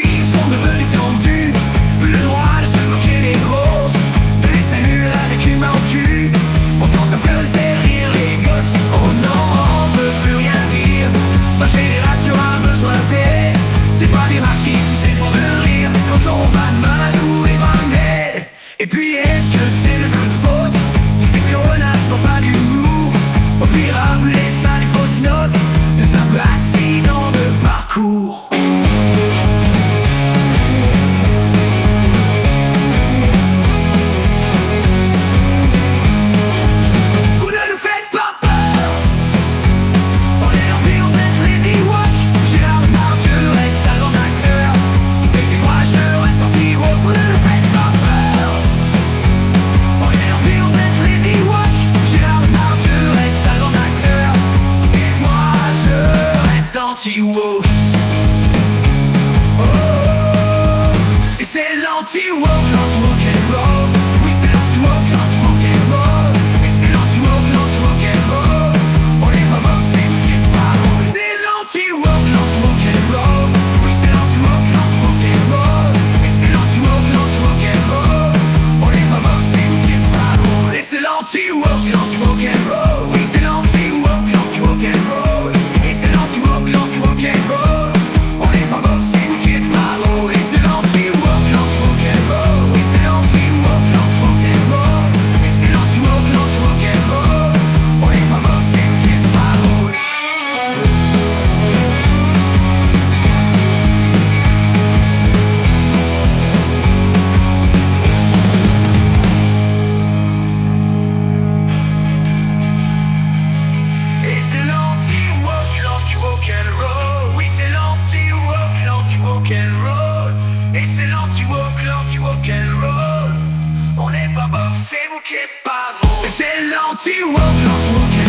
ils sont devenus tendus. Plus le droit de se moquer des grosses, de les saluer avec une main au cul. Pourtant ça faisait rire les gosses. Oh non, on peut plus rien dire. Ma génération a besoin d'aide. C'est pas du racisme, c'est pour le rire. Quand on vanne Mamadou et vanne. Et puis est-ce que c'est le coup de faute si ces connasses n'ont pas d'humour? Au pire appeler ça des fausses notes, de simples accidents de parcours. Vous ne nous faites pas peur. Dans leur vie on êtes les Ewoks. Gérard Depardieu reste un grand acteur, et moi je reste anti-woke. Vous ne nous faites pas peur. Dans leur vie on êtes les Ewoks. Gérard Depardieu reste un grand acteur, et moi je reste anti-woke. Oh, et c'est l'anti-woke, l'anti-woke and roll. Oui c'est l'anti-woke, l'anti-woke and roll. Et c'est l'anti-woke, l'anti-woke and roll. On est pas woke, c'est nous qui parlons. C'est l'anti-woke, l'anti-woke and roll. Oui c'est l'anti-woke, l'anti-woke and roll. Et c'est l'anti-woke, l'anti-woke and roll. On est pas woke, c'est nous qui parlons. Et c'est l'anti-woke, l'anti-woke and roll. Oui c'est l'anti-woke, l'anti-woke and roll. Et c'est l'anti-woke, l'anti-woke and roll. On est pas woke, c'est nous qui parlons. Et c'est l'anti-woke, l'anti-woke and roll. Oui c'est l'anti-woke, l'anti-woke and roll. Et c'est l'anti-woke, l'anti-woke and roll. On est pas woke, c'est nous qui parlons. Et c'est l'anti-woke, l'anti-woke and roll. Oui c'est l'anti-woke, l'anti-woke and roll. Et c'est l'anti-woke, l'anti-woke and roll. On n'est pas mort, c'est vous qui êtes pas drôle. Et c'est l'anti-woke, l'anti-woke and roll.